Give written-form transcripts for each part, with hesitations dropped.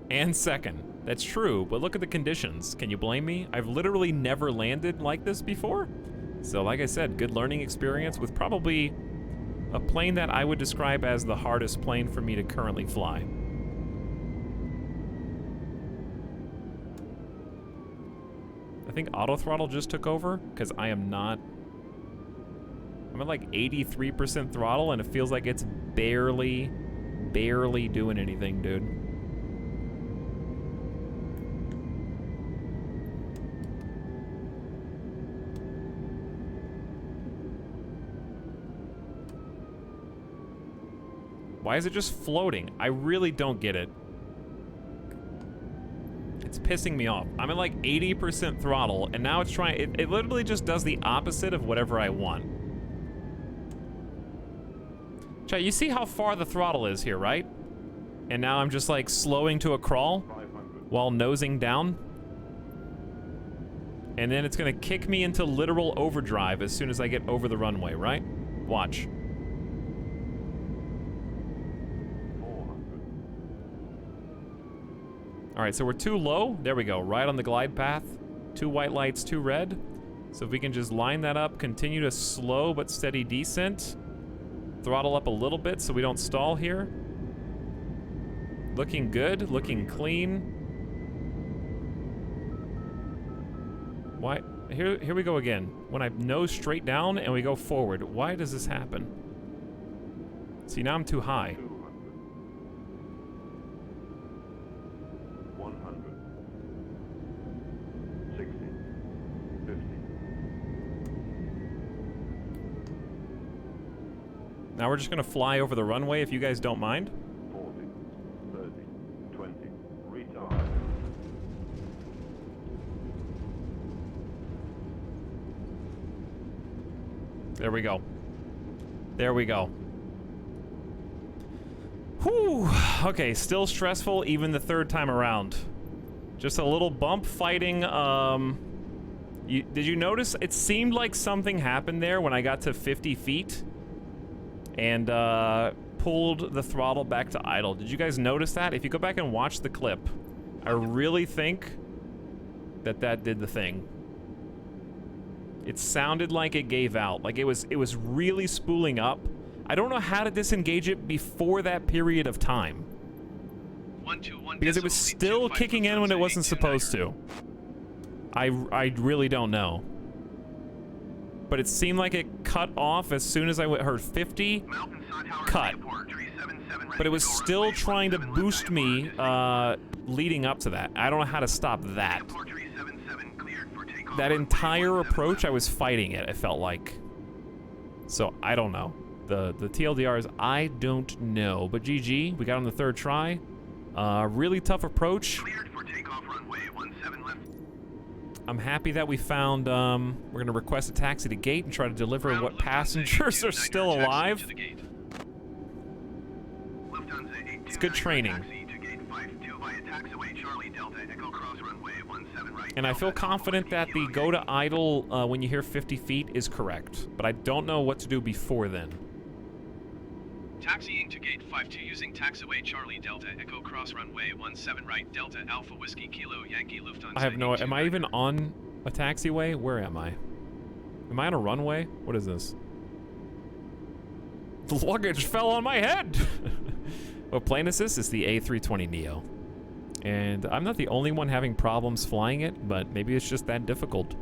And second. That's true, but look at the conditions. Can you blame me? I've literally never landed like this before. So like I said, good learning experience with probably a plane that I would describe as the hardest plane for me to currently fly. I think auto throttle just took over because I am not. I'm at like 83% throttle and it feels like it's barely doing anything, dude. Why is it just floating? I really don't get it. It's pissing me off. I'm at like 80% throttle, and now it's trying. It literally just does the opposite of whatever I want. Chat, you see how far the throttle is here, right? And now I'm just like slowing to a crawl while nosing down. And then it's gonna kick me into literal overdrive as soon as I get over the runway, right? Watch. All right, so we're too low. There we go, right on the glide path. 2 white lights, 2 red. So if we can just line that up, continue to slow but steady descent. Throttle up a little bit so we don't stall here. Looking good, looking clean. Why? Here we go again. When I nose straight down and we go forward, why does this happen? See, now I'm too high. 50. Now we're just gonna fly over the runway if you guys don't mind. 40, 30, 20, retard. There we go. There we go. Whew. Okay, still stressful even the third time around. Just a little bump fighting, did you notice? It seemed like something happened there when I got to 50 feet and pulled the throttle back to idle. Did you guys notice that? If you go back and watch the clip, I really think that that did the thing. It sounded like it gave out. Like it was really spooling up. I don't know how to disengage it before that period of time. Because it was still kicking in when it wasn't supposed to. I really don't know. But it seemed like it cut off as soon as I heard 50, cut. But it was still trying to boost me leading up to that. I don't know how to stop that. That entire approach, I was fighting it, felt like. So, I don't know. The TLDRs, I don't know. But GG, we got on the third try. Really tough approach. I'm happy that we found, we're gonna request a taxi to gate and try to deliver what passengers are still alive. It's good training. And I feel confident that the go to idle when you hear 50 feet is correct, but I don't know what to do before then. Taxiing to gate 52 using taxiway Charlie Delta Echo Cross Runway 17 right Delta Alpha Whiskey Kilo Yankee Lufthansa. I have no. Am I even on a taxiway? Where am I? Am I on a runway? What is this? The luggage fell on my head. What plane is this? It's the A320neo. And I'm not the only one having problems flying it, but maybe it's just that difficult.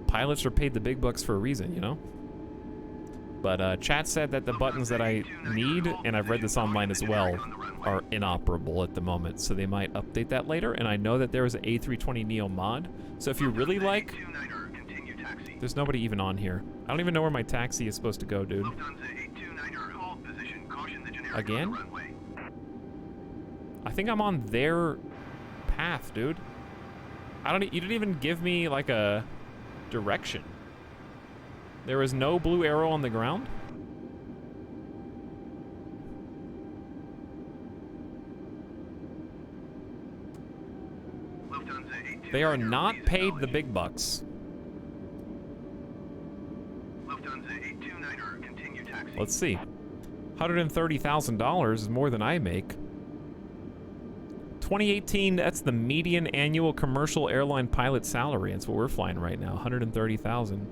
Pilots are paid the big bucks for a reason, you know? But chat said that the buttons that I need, and I've read this online as well, are inoperable at the moment, so they might update that later. And I know that there is an A320neo mod, so if you really like... There's nobody even on here. I don't even know where my taxi is supposed to go, dude. Again? I think I'm on their path, dude. You didn't even give me, like, a direction. There is no blue arrow on the ground? They are not paid the big bucks. Let's see. $130,000 is more than I make. 2018, that's the median annual commercial airline pilot salary. That's what we're flying right now, 130,000.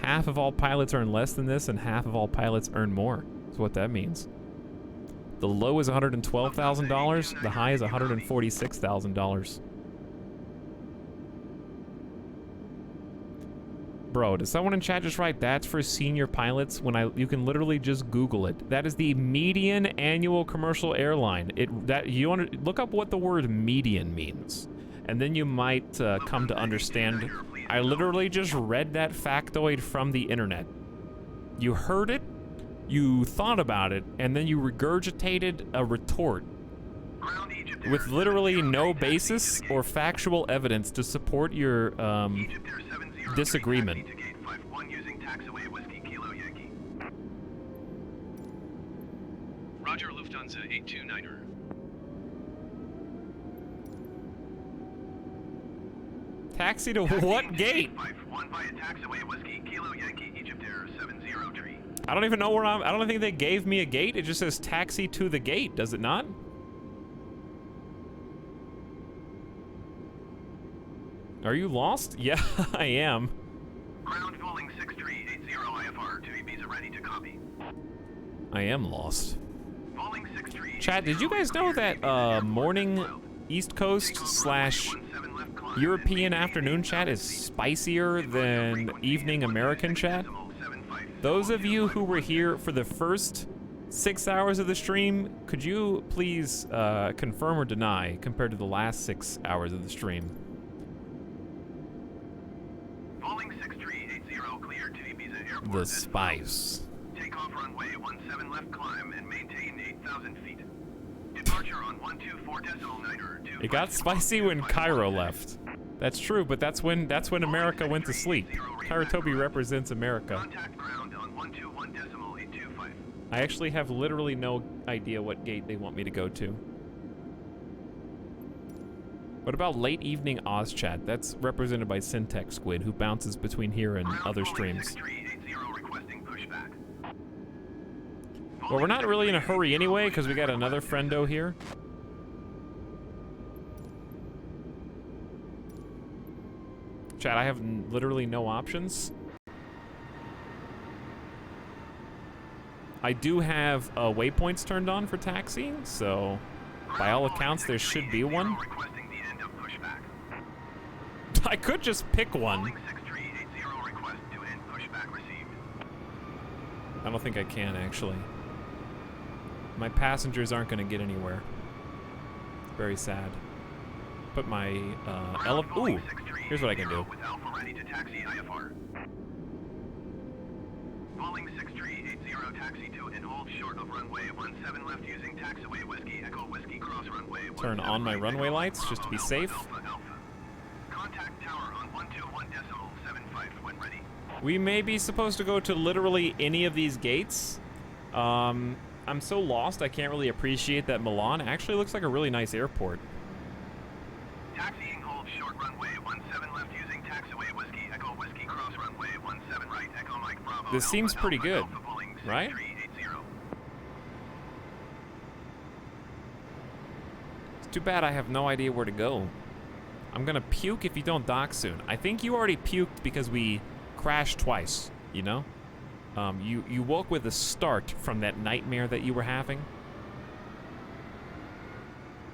Half of all pilots earn less than this, and half of all pilots earn more. That's what that means. The low is $112,000. The high is $146,000. Bro, does someone in chat just write that's for senior pilots when you can literally just Google it. That is the median annual commercial airline. Look up what the word median means, and then you might come to understand. I literally just read that factoid from the internet. You heard it, you thought about it, and then you regurgitated a retort with literally no basis or factual evidence to support your disagreement. Roger, Lufthansa 829er. Taxi to what gate? I don't even know where I don't think they gave me a gate. It just says taxi to the gate, does it not? Are you lost? Yeah, I am. Ground falling 6380 IFR to Ibiza ready to copy. I am lost. Falling 6380. Chat, did you guys know that morning East Coast / European afternoon chat is spicier than evening American chat? Those of you who were here for the first 6 hours of the stream, could you please confirm or deny compared to the last 6 hours of the stream? Falling 6380 cleared to Ibiza Airport. The spice. Take off runway 17 left climb and maintain 8,000 feet. Departure on 124.9er. It got spicy when Cairo left. That's true, but that's when America went to sleep. Kairatobi represents America. Contact ground on 121.825. I actually have literally no idea what gate they want me to go to. What about late evening Oz chat? That's represented by Syntex Squid, who bounces between here and other streams. Well, we're not really in a hurry anyway, because we got another friendo here. Chat, I have literally no options. I do have waypoints turned on for taxiing, so by all accounts, there should be one. I could just pick one. I don't think I can, actually. My passengers aren't going to get anywhere. Very sad. Put my ooh, here's what I can do. Falling 6380 taxi to and hold short of runway 17 left using taxiway whiskey echo whiskey cross runway. Turn on my runway lights just to be safe. Contact tower on 121.75 when ready. We may be supposed to go to literally any of these gates. I'm so lost I can't really appreciate that Milan actually looks like a really nice airport. Taxiing hold short runway 17 left using taxiway whiskey echo whiskey cross runway 17 right echo Mike Bravo. This seems pretty good, right? It's too bad I have no idea where to go. I'm gonna puke if you don't dock soon. I think you already puked because we crashed twice, you know? You woke with a start from that nightmare that you were having.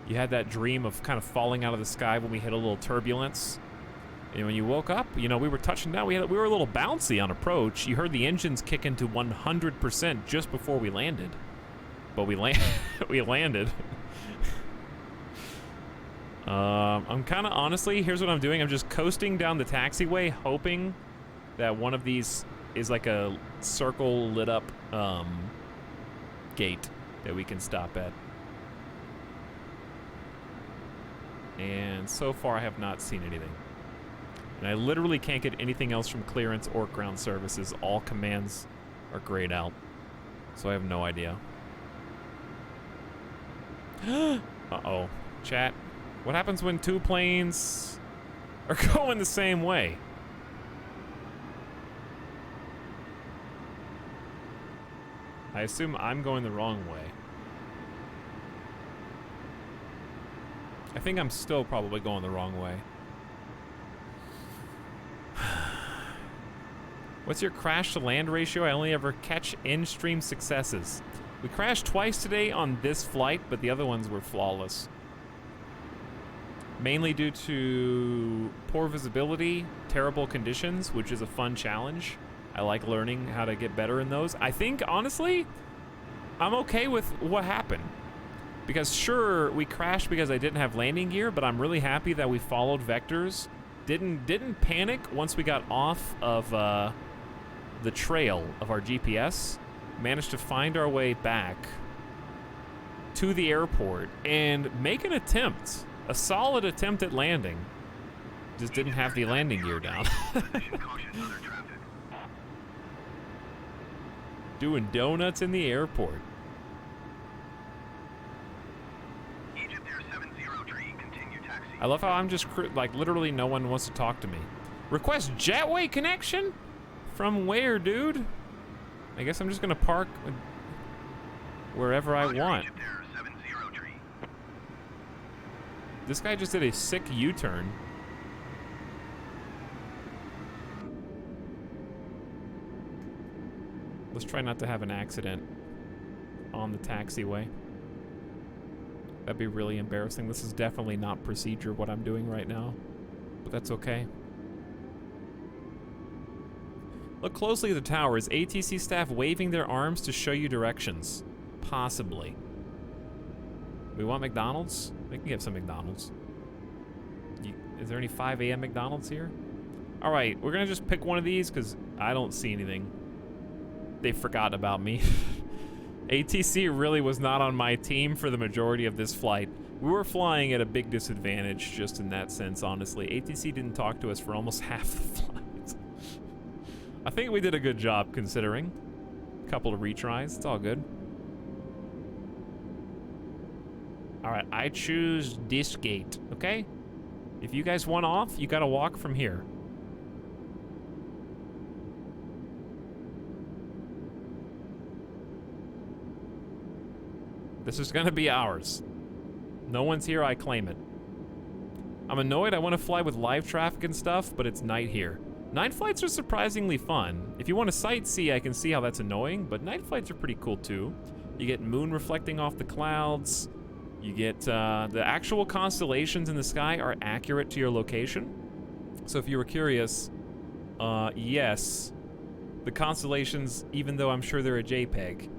You had that dream of kind of falling out of the sky when we hit a little turbulence. And when you woke up, you know, we were touching down. We were a little bouncy on approach. You heard the engines kick into 100% just before we landed. But we landed. I'm kind of, honestly, here's what I'm doing. I'm just coasting down the taxiway, hoping that one of these is like a circle lit up gate that we can stop at. And so far I have not seen anything. And I literally can't get anything else from clearance or ground services. All commands are grayed out. So I have no idea. Uh-oh. Chat. What happens when two planes are going the same way? I assume I'm going the wrong way. I think I'm still probably going the wrong way. What's your crash to land ratio? I only ever catch in-stream successes. We crashed twice today on this flight, but the other ones were flawless. Mainly due to poor visibility, terrible conditions, which is a fun challenge. I like learning how to get better in those. I think, honestly, I'm okay with what happened. Because sure, we crashed because I didn't have landing gear, but I'm really happy that we followed vectors. Didn't panic once we got off of the trail of our GPS. Managed to find our way back to the airport and make an attempt. A solid attempt at landing. Just didn't have the landing gear down. Doing donuts in the airport. I love how I'm just, like, literally no one wants to talk to me. Request jetway connection? From where, dude? I guess I'm just gonna park wherever I want. This guy just did a sick U-turn. Let's try not to have an accident on the taxiway. That'd be really embarrassing. This is definitely not procedure what I'm doing right now, but that's okay. Look closely at the tower. Is ATC staff waving their arms to show you directions? Possibly. We want McDonald's? We can get some McDonald's. Is there any 5 a.m. McDonald's here? All right, we're gonna just pick one of these because I don't see anything. They forgot about me. ATC really was not on my team for the majority of this flight. We were flying at a big disadvantage just in that sense, honestly. ATC didn't talk to us for almost half the flight. I think we did a good job considering. A couple of retries, it's all good. All right, I choose this gate, okay? If you guys want off, you gotta walk from here. This is gonna be ours. No one's here, I claim it. I'm annoyed, I wanna fly with live traffic and stuff, but it's night here. Night flights are surprisingly fun. If you want to sightsee, I can see how that's annoying, but night flights are pretty cool too. You get moon reflecting off the clouds. You get, the actual constellations in the sky are accurate to your location. So if you were curious, yes, the constellations, even though I'm sure they're a JPEG,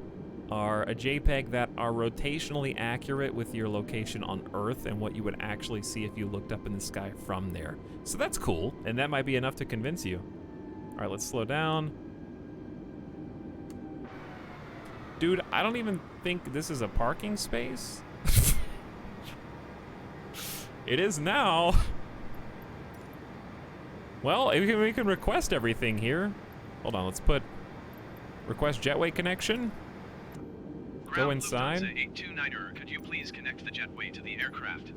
are a JPEG that are rotationally accurate with your location on Earth and what you would actually see if you looked up in the sky from there. So that's cool, and that might be enough to convince you. All right, let's slow down. Dude, I don't even think this is a parking space. It is now. Well, we can request everything here. Hold on, let's put request jetway connection. Go inside. Lufthansa 829er, could you please connect the jetway to the aircraft?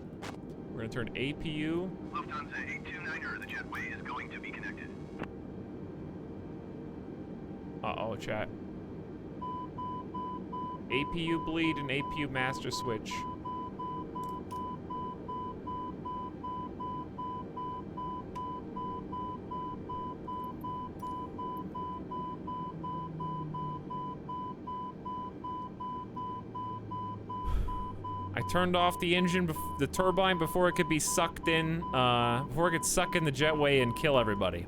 We're gonna turn APU. Lufthansa 829er, the jetway is going to be connected. Uh-oh, chat. APU bleed and APU master switch. I turned off the engine, the turbine, before it could be sucked in, before it could suck in the jetway and kill everybody.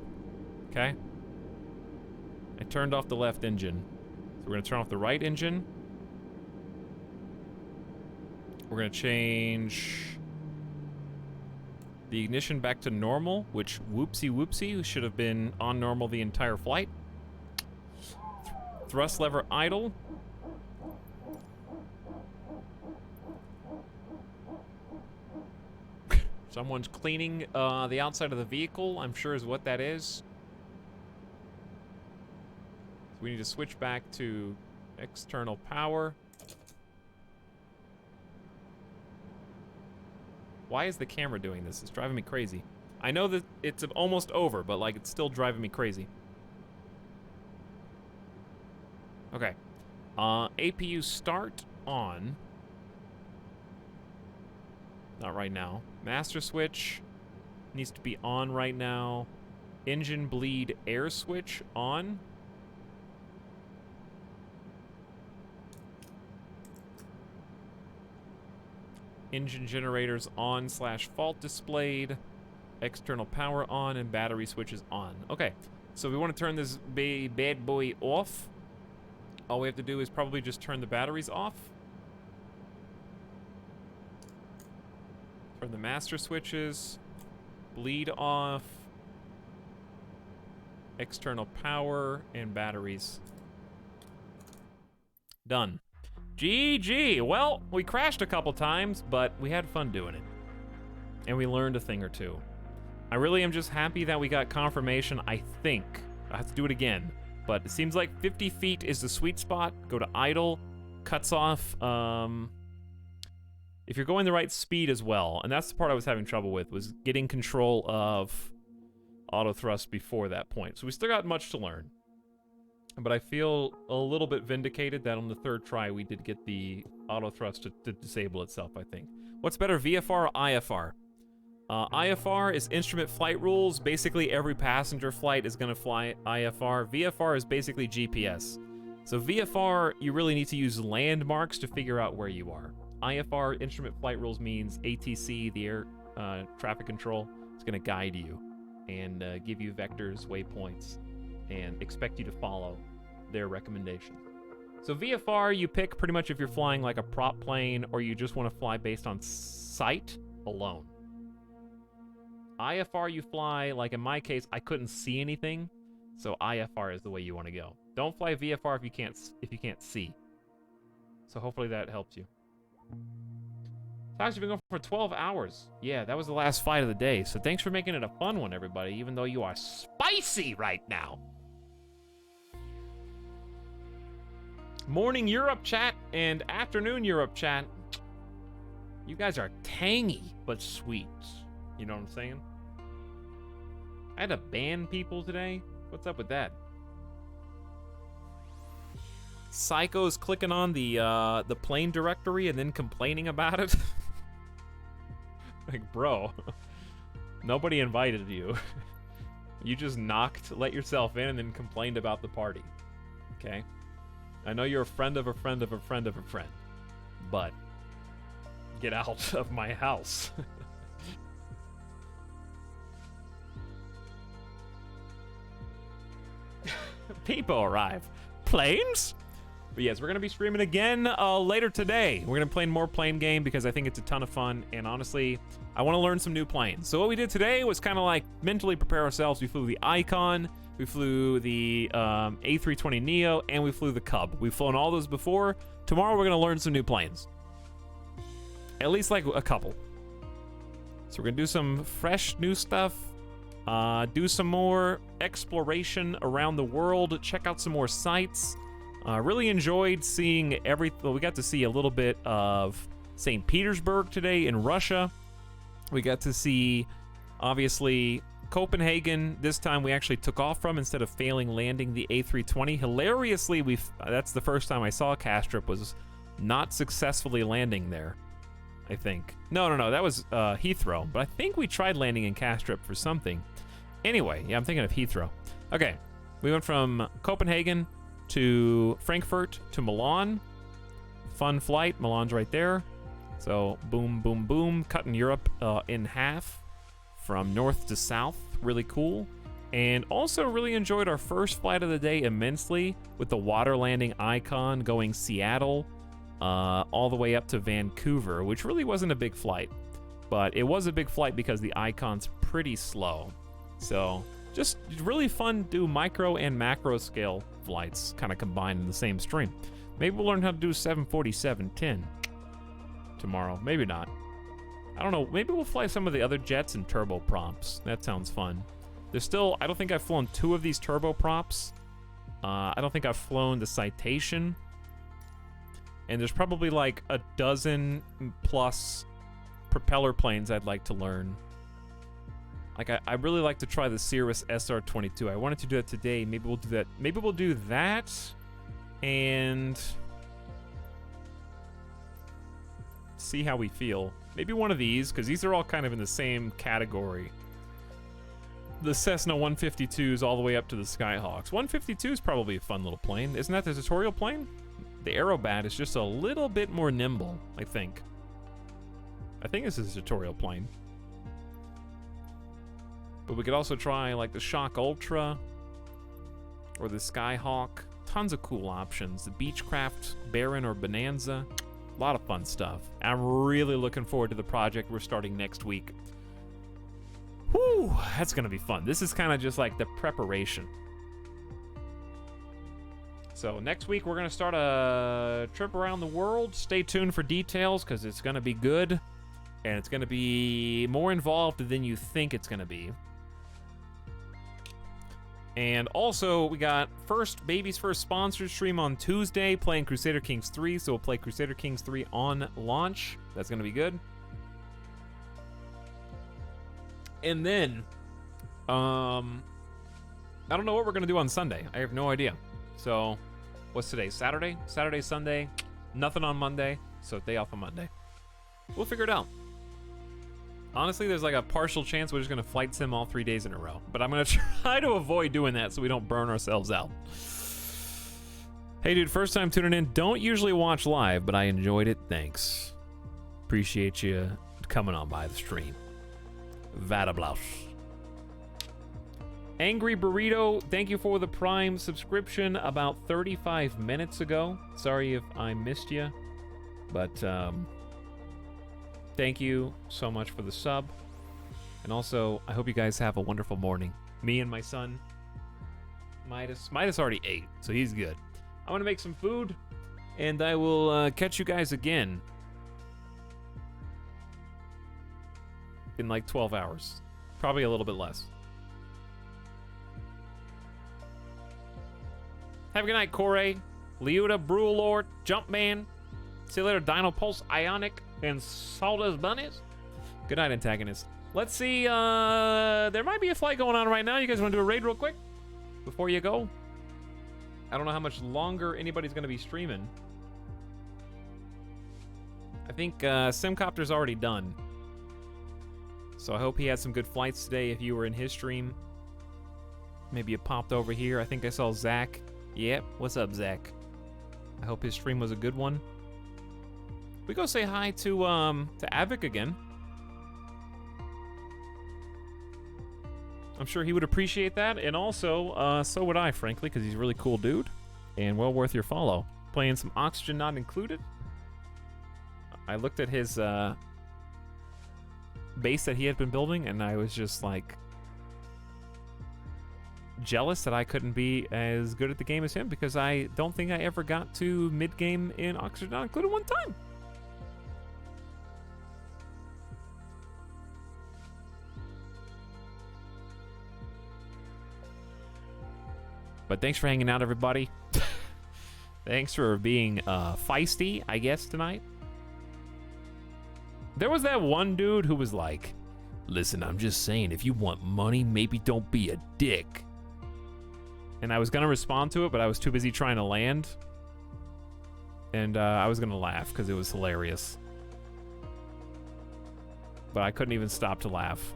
Okay? I turned off the left engine. So we're gonna turn off the right engine. We're gonna change the ignition back to normal, which whoopsie should have been on normal the entire flight. Thrust lever idle. Someone's cleaning the outside of the vehicle, I'm sure is what that is. So we need to switch back to external power. Why is the camera doing this? It's driving me crazy. I know that it's almost over, but like it's still driving me crazy. Okay. APU start on. Not right now. Master switch needs to be on right now. Engine bleed air switch on. Engine generators on / fault displayed. External power on and battery switches on. Okay, so we want to turn this bad boy off. All we have to do is probably just turn the batteries off. Turn the master switches. Bleed off. External power and batteries. Done. GG. Well, we crashed a couple times, but we had fun doing it. And we learned a thing or two. I really am just happy that we got confirmation, I think. I have to do it again. But it seems like 50 feet is the sweet spot. Go to idle. Cuts off, if you're going the right speed as well. And that's the part I was having trouble with, was getting control of auto thrust before that point. So we still got much to learn. But I feel a little bit vindicated that on the third try we did get the auto thrust to disable itself, I think. What's better, VFR or IFR? IFR is instrument flight rules. Basically, every passenger flight is going to fly IFR. VFR is basically GPS. So VFR, you really need to use landmarks to figure out where you are. IFR, instrument flight rules, means ATC, the air traffic control, is going to guide you and give you vectors, waypoints, and expect you to follow their recommendations. So VFR, you pick pretty much if you're flying like a prop plane or you just want to fly based on sight alone. IFR, you fly, like in my case, I couldn't see anything, so IFR is the way you want to go. Don't fly VFR if you can't see. So hopefully that helps you. Tox, you've been going for 12 hours. Yeah, that was the last fight of the day, so thanks for making it a fun one, everybody, even though you are spicy right now. Morning Europe chat and afternoon Europe chat. You guys are tangy but sweet. You know what I'm saying? I had to ban people today. What's up with that? Psycho's clicking on the plane directory and then complaining about it. Like, bro, nobody invited you. You just let yourself in and then complained about the party. Okay? I know you're a friend of a friend of a friend of a friend, but get out of my house. People arrive. Planes? But yes, we're going to be streaming again later today. We're going to play more plane game because I think it's a ton of fun. And honestly, I want to learn some new planes. So what we did today was kind of like mentally prepare ourselves. We flew the Icon, we flew the A320neo, and we flew the Cub. We've flown all those before. Tomorrow we're going to learn some new planes. At least like a couple. So we're going to do some fresh new stuff. Do some more exploration around the world. Check out some more sites. Really enjoyed seeing everything. We got to see a little bit of St. Petersburg today in Russia. We got to see, obviously, Copenhagen. This time we actually took off from instead of failing landing the A320. Hilariously, that's the first time I saw Kastrup was not successfully landing there, I think. No, that was Heathrow. But I think we tried landing in Kastrup for something. Anyway, yeah, I'm thinking of Heathrow. Okay, we went from Copenhagen to Frankfurt to Milan. Fun flight. Milan's right there. So boom, boom, boom. Cutting Europe in half from north to south. Really cool. And also really enjoyed our first flight of the day immensely with the water landing Icon going Seattle all the way up to Vancouver, which really wasn't a big flight. But it was a big flight because the Icon's pretty slow. So just really fun to do micro and macro scale flights kind of combined in the same stream. Maybe we'll learn how to do 747-10 tomorrow. Maybe not. I don't know. Maybe we'll fly some of the other jets and turboprops. That sounds fun. There's still, I don't think I've flown 2 of these turboprops. I don't think I've flown the Citation. And there's probably like a dozen plus propeller planes I'd like to learn. Like, I really like to try the Cirrus SR-22. I wanted to do that today. Maybe we'll do that. Maybe we'll do that and see how we feel. Maybe one of these, because these are all kind of in the same category. The Cessna 152s all the way up to the Skyhawks. 152 is probably a fun little plane. Isn't that the tutorial plane? The Aerobat is just a little bit more nimble, I think. I think this is a tutorial plane. But we could also try like the Shock Ultra or the Skyhawk. Tons of cool options. The Beechcraft, Baron, or Bonanza. A lot of fun stuff. I'm really looking forward to the project we're starting next week. Whew, that's gonna be fun. This is kind of just like the preparation. So next week we're gonna start a trip around the world. Stay tuned for details because it's gonna be good. And it's gonna be more involved than you think it's gonna be. And also, we got Baby's first sponsored stream on Tuesday, playing Crusader Kings 3, so we'll play Crusader Kings 3 on launch. That's gonna be good. And then, I don't know what we're gonna do on Sunday. I have no idea. So, what's today? Saturday? Saturday, Sunday, nothing on Monday, so day off on Monday. We'll figure it out. Honestly, there's like a partial chance we're just gonna flight sim all 3 days in a row. But I'm gonna try to avoid doing that so we don't burn ourselves out. Hey dude, first time tuning in. Don't usually watch live, but I enjoyed it. Thanks. Appreciate you coming on by the stream. Vadablaus. Angry Burrito, thank you for the Prime subscription about 35 minutes ago. Sorry if I missed you, but thank you so much for the sub. And also, I hope you guys have a wonderful morning. Me and my son, Midas already ate, so he's good. I'm gonna make some food, and I will catch you guys again in like 12 hours. Probably a little bit less. Have a good night, Corey, Leuta, Brewlord, Jumpman. See you later, Dino Pulse, Ionic, and Saldas Bunnies. Good night, antagonist. Let's see, there might be a flight going on right now. You guys want to do a raid real quick before you go? I don't know how much longer anybody's going to be streaming. I think Simcopter's already done. So I hope he had some good flights today if you were in his stream. Maybe you popped over here. I think I saw Zach. Yep, what's up, Zach? I hope his stream was a good one. We go say hi to Avic again. I'm sure he would appreciate that, and also, so would I, frankly, because he's a really cool dude, and well worth your follow. Playing some Oxygen Not Included. I looked at his base that he had been building, and I was just, like, jealous that I couldn't be as good at the game as him, because I don't think I ever got to mid-game in Oxygen Not Included one time. But thanks for hanging out, everybody. Thanks for being feisty, I guess, tonight. There was that one dude who was like, listen, I'm just saying, if you want money, maybe don't be a dick. And I was going to respond to it, but I was too busy trying to land. And I was going to laugh because it was hilarious. But I couldn't even stop to laugh.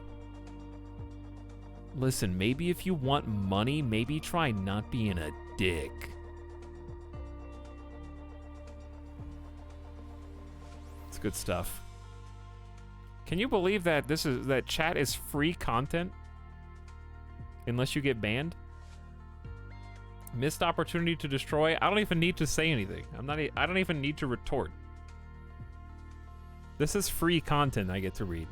Listen, maybe if you want money, maybe try not being a dick. It's good stuff. Can you believe that that chat is free content? Unless you get banned? Missed opportunity to destroy. I don't even need to say anything. I don't even need to retort. This is free content I get to read.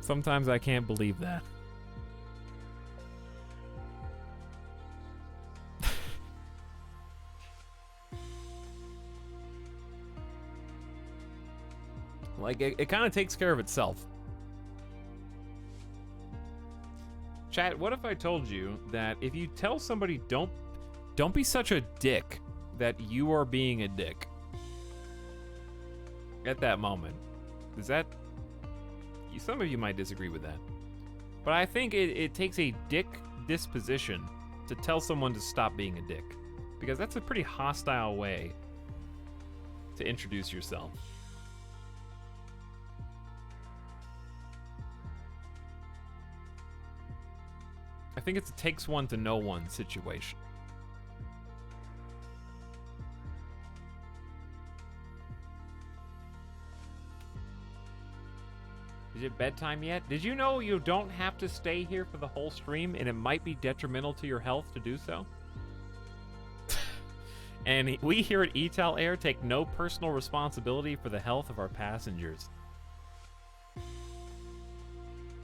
Sometimes I can't believe that. Like, it kind of takes care of itself. Chat, what if I told you that if you tell somebody don't be such a dick, that you are being a dick at that moment? Is that... Some of you might disagree with that. But I think it takes a dick disposition to tell someone to stop being a dick, because that's a pretty hostile way to introduce yourself. I think it's a takes one to know one situation. Is it bedtime yet? Did you know you don't have to stay here for the whole stream, and it might be detrimental to your health to do so? And we here at Etalyx take no personal responsibility for the health of our passengers.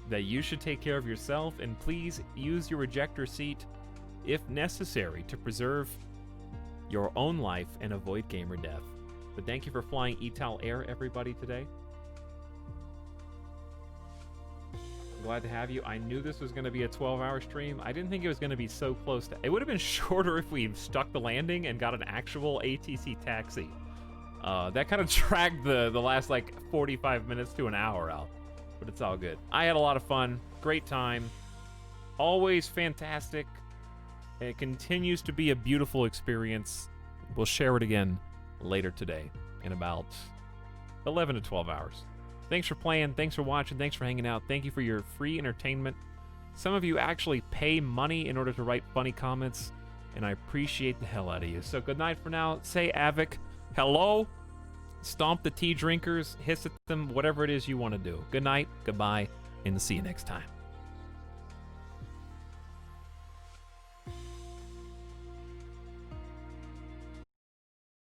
That you should take care of yourself, and please use your ejector seat if necessary to preserve your own life and avoid gamer death. But thank you for flying Etalyx, everybody, today. Glad to have you. I knew this was going to be a 12-hour stream. I didn't think it was going to be so close to... It would have been shorter if we stuck the landing and got an actual ATC taxi. That kind of dragged the last, like, 45 minutes to an hour out. But it's all good. I had a lot of fun. Great time. Always fantastic. It continues to be a beautiful experience. We'll share it again later today in about 11 to 12 hours. Thanks for playing, thanks for watching, thanks for hanging out, thank you for your free entertainment. Some of you actually pay money in order to write funny comments, and I appreciate the hell out of you. So good night for now. Say Avic, hello, stomp the tea drinkers, hiss at them, whatever it is you want to do. Good night, goodbye, and see you next time.